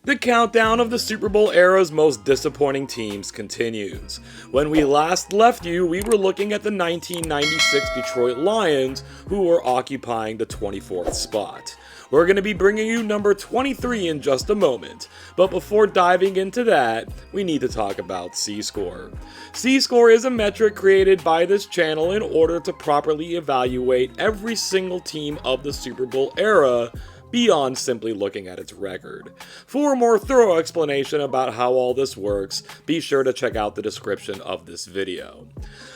The countdown of the Super Bowl era's most disappointing teams continues. When we last left you, we were looking at the 1996 Detroit Lions, who were occupying the 24th spot. We're going to be bringing you number 23 in just a moment, but before diving into that, we need to talk about C-Score. C-Score is a metric created by this channel in order to properly evaluate every single team of the Super Bowl era, beyond simply looking at its record. For a more thorough explanation about how all this works, be sure to check out the description of this video.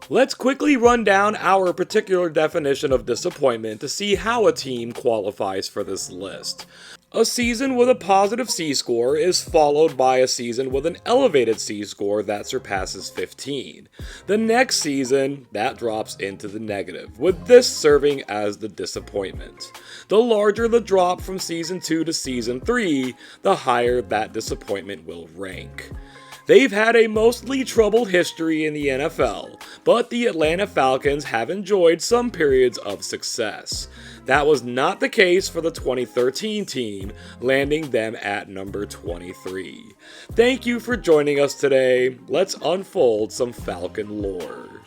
Let's quickly run down our particular definition of disappointment to see how a team qualifies for this list. A season with a positive C-score is followed by a season with an elevated C-score that surpasses 15. The next season, that drops into the negative, with this serving as the disappointment. The larger the drop from season 2 to season 3, the higher that disappointment will rank. They've had a mostly troubled history in the NFL, but the Atlanta Falcons have enjoyed some periods of success. That was not the case for the 2013 team, landing them at number 23. Thank you for joining us today. Let's unfold some Falcon lore.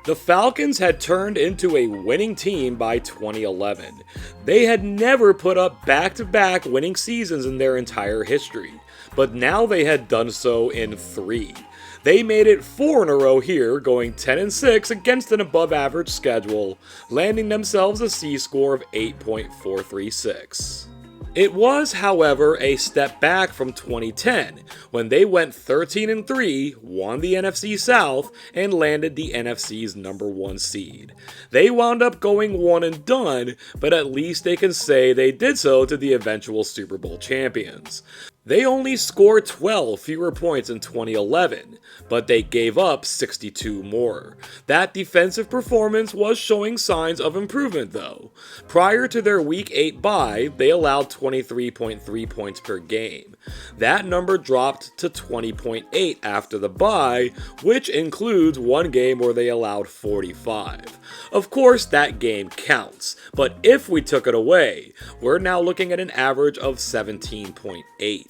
The Falcons had turned into a winning team by 2011. They had never put up back-to-back winning seasons in their entire history, but now they had done so in 3. They made it 4 in a row here, going 10-6 against an above-average schedule, landing themselves a C-score of 8.436. It was, however, a step back from 2010, when they went 13-3, won the NFC South, and landed the NFC's number 1 seed. They wound up going one and done, but at least they can say they did so to the eventual Super Bowl champions. They only scored 12 fewer points in 2011, but they gave up 62 more. That defensive performance was showing signs of improvement though. Prior to their Week 8 bye, they allowed 23.3 points per game. That number dropped to 20.8 after the bye, which includes one game where they allowed 45. Of course, that game counts, but if we took it away, we're now looking at an average of 17.8.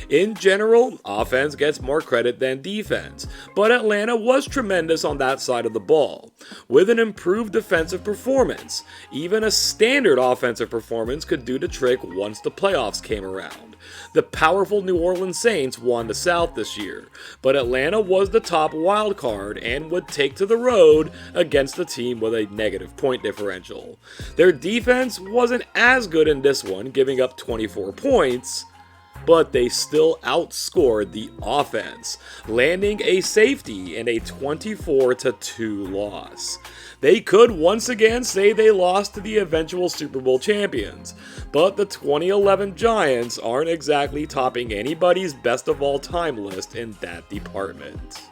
In general, offense gets more credit than defense, but Atlanta was tremendous on that side of the ball. With an improved defensive performance, even a standard offensive performance could do the trick once the playoffs came around. The powerful New Orleans Saints won the South this year, but Atlanta was the top wild card and would take to the road against a team with a negative point differential. Their defense wasn't as good in this one, giving up 24 points, but they still outscored the offense, landing a safety in a 24-2 loss. They could once again say they lost to the eventual Super Bowl champions, but the 2011 Giants aren't exactly topping anybody's best of all time list in that department.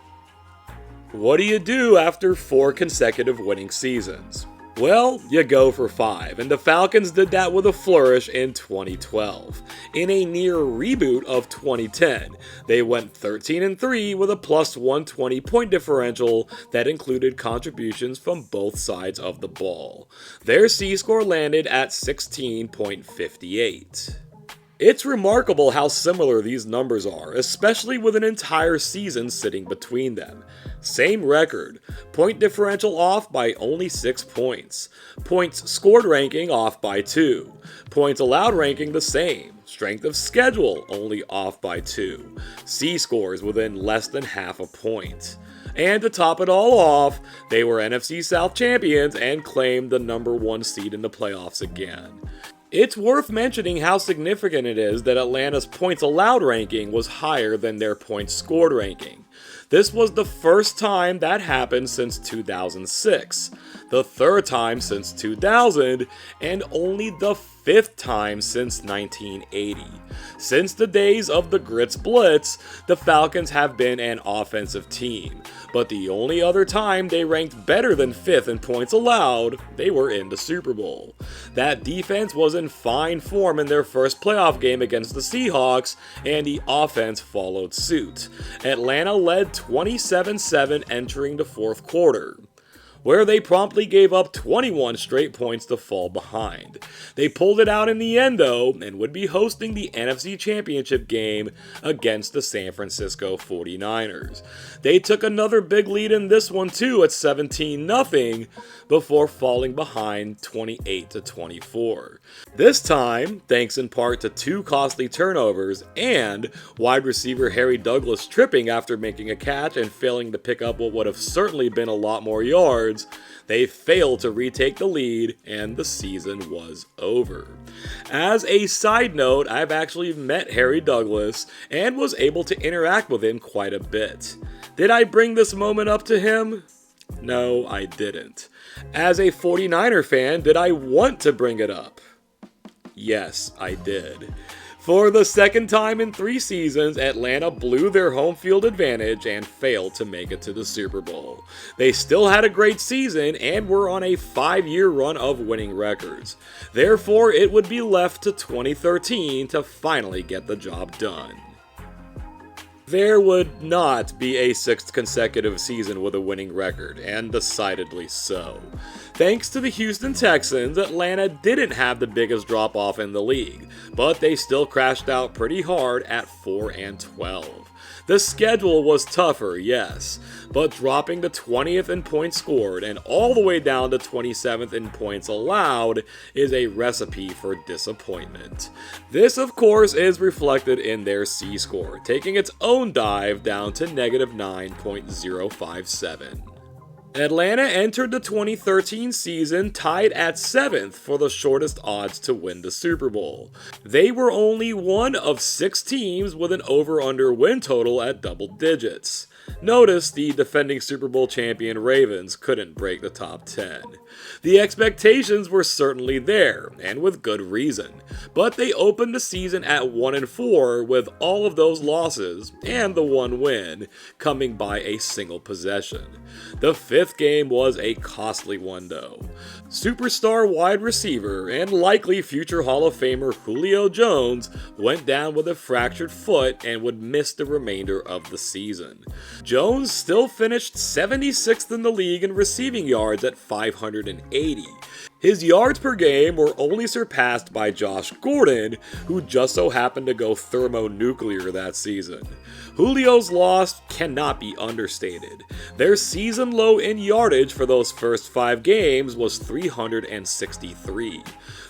What do you do after 4 consecutive winning seasons? Well, you go for 5, and the Falcons did that with a flourish in 2012. In a near reboot of 2010, they went 13-3 with a plus 120 point differential that included contributions from both sides of the ball. Their C-score landed at 16.58. It's remarkable how similar these numbers are, especially with an entire season sitting between them. Same record, point differential off by only 6 points, points scored ranking off by 2, points allowed ranking the same, strength of schedule only off by 2, C-scores within less than half a point. And to top it all off, they were NFC South champions and claimed the number 1 seed in the playoffs again. It's worth mentioning how significant it is that Atlanta's points allowed ranking was higher than their points scored ranking. This was the first time that happened since 2006, the 3rd time since 2000, and only the 5th time since 1980. Since the days of the Grits Blitz, the Falcons have been an offensive team, but the only other time they ranked better than 5th in points allowed, they were in the Super Bowl. That defense was in fine form in their first playoff game against the Seahawks, and the offense followed suit. Atlanta led 27-7 entering the 4th quarter. where they promptly gave up 21 straight points to fall behind. They pulled it out in the end though, and would be hosting the NFC Championship game against the San Francisco 49ers. They took another big lead in this one too at 17-0 before falling behind 28-24. This time, thanks in part to 2 costly turnovers and wide receiver Harry Douglas tripping after making a catch and failing to pick up what would have certainly been a lot more yards, they failed to retake the lead and the season was over. As a side note, I've actually met Harry Douglas and was able to interact with him quite a bit. Did I bring this moment up to him? No, I didn't. As a 49er fan, did I want to bring it up? Yes, I did. For the second time in 3 seasons, Atlanta blew their home field advantage and failed to make it to the Super Bowl. They still had a great season and were on a 5-year run of winning records. Therefore, it would be left to 2013 to finally get the job done. There would not be a 6th consecutive season with a winning record, and decidedly so. Thanks to the Houston Texans, Atlanta didn't have the biggest drop-off in the league, but they still crashed out pretty hard at 4-12. The schedule was tougher, yes, but dropping to 20th in points scored and all the way down to 27th in points allowed is a recipe for disappointment. This, of course, is reflected in their C-score, taking its own dive down to negative 9.057. Atlanta entered the 2013 season tied at 7th for the shortest odds to win the Super Bowl. They were only one of 6 teams with an over-under win total at double digits. Notice the defending Super Bowl champion Ravens couldn't break the top 10. The expectations were certainly there, and with good reason, but they opened the season at 1-4 with all of those losses, and the one win, coming by a single possession. The 5th game was a costly one though. Superstar wide receiver and likely future Hall of Famer Julio Jones went down with a fractured foot and would miss the remainder of the season. Jones still finished 76th in the league in receiving yards at 580. His yards per game were only surpassed by Josh Gordon, who just so happened to go thermonuclear that season. Julio's loss cannot be understated. Their season low in yardage for those first 5 games was 363.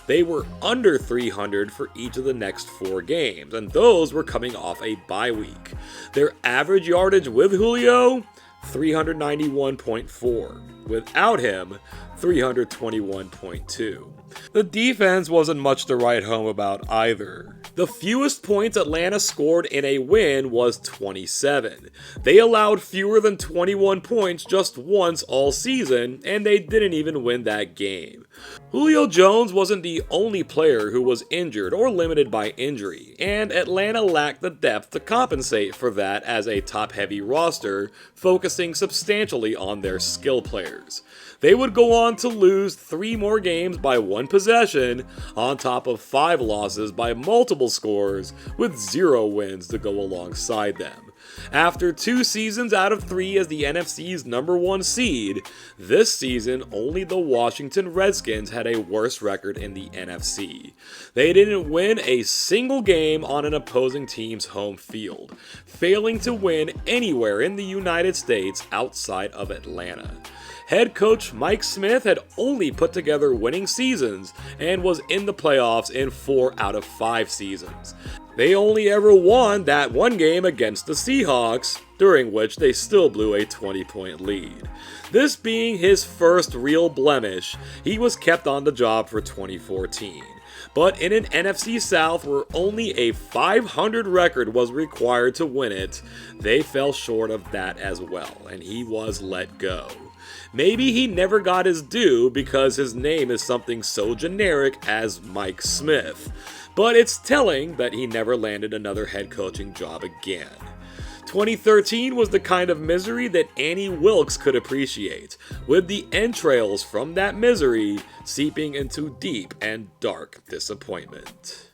They were under 300 for each of the next 4 games, and those were coming off a bye week. Their average yardage with Julio, 391.4. Without him, 321.2. The defense wasn't much to write home about either. The fewest points Atlanta scored in a win was 27. They allowed fewer than 21 points just once all season, and they didn't even win that game. Julio Jones wasn't the only player who was injured or limited by injury, and Atlanta lacked the depth to compensate for that as a top-heavy roster, focusing substantially on their skill players. They would go on to lose 3 more games by 1 possession, on top of 5 losses by multiple scores, with 0 wins to go alongside them. After 2 seasons out of 3 as the NFC's number 1 seed, this season only the Washington Redskins had a worse record in the NFC. They didn't win a single game on an opposing team's home field, failing to win anywhere in the United States outside of Atlanta. Head coach Mike Smith had only put together winning seasons and was in the playoffs in 4 out of 5 seasons. They only ever won that one game against the Seahawks, during which they still blew a 20-point lead. This being his first real blemish, he was kept on the job for 2014. But in an NFC South where only a 500 record was required to win it, they fell short of that as well, and he was let go. Maybe he never got his due because his name is something so generic as Mike Smith, but it's telling that he never landed another head coaching job again. 2013 was the kind of misery that Annie Wilkes could appreciate, with the entrails from that misery seeping into deep and dark disappointment.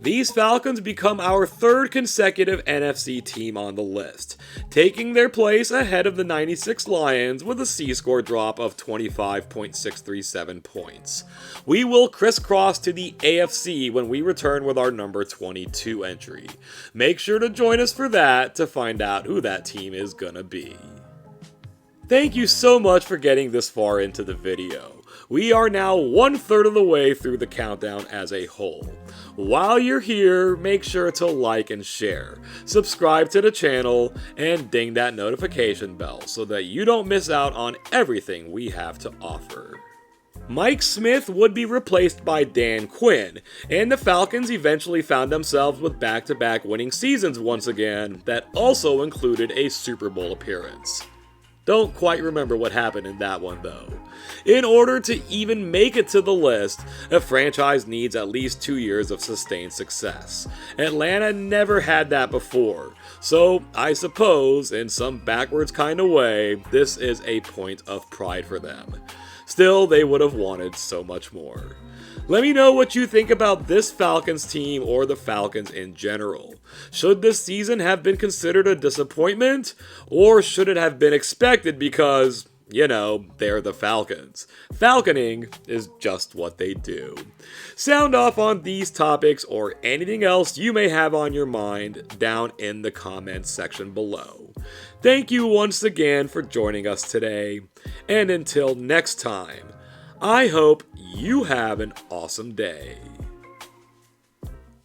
These Falcons become our third consecutive NFC team on the list, taking their place ahead of the 96 Lions with a C-score drop of 25.637 points. We will crisscross to the AFC when we return with our number 22 entry. Make sure to join us for that to find out who that team is gonna be. Thank you so much for getting this far into the video. We are now 1/3 of the way through the countdown as a whole. While you're here, make sure to like and share, subscribe to the channel, and ding that notification bell so that you don't miss out on everything we have to offer. Mike Smith would be replaced by Dan Quinn, and the Falcons eventually found themselves with back-to-back winning seasons once again that also included a Super Bowl appearance. Don't quite remember what happened in that one though. In order to even make it to the list, a franchise needs at least 2 years of sustained success. Atlanta never had that before, so I suppose, in some backwards kind of way, this is a point of pride for them. Still, they would have wanted so much more. Let me know what you think about this Falcons team or the Falcons in general. Should this season have been considered a disappointment? Or should it have been expected because, you know, they're the Falcons? Falconing is just what they do. Sound off on these topics or anything else you may have on your mind down in the comments section below. Thank you once again for joining us today, and until next time, I hope you have an awesome day.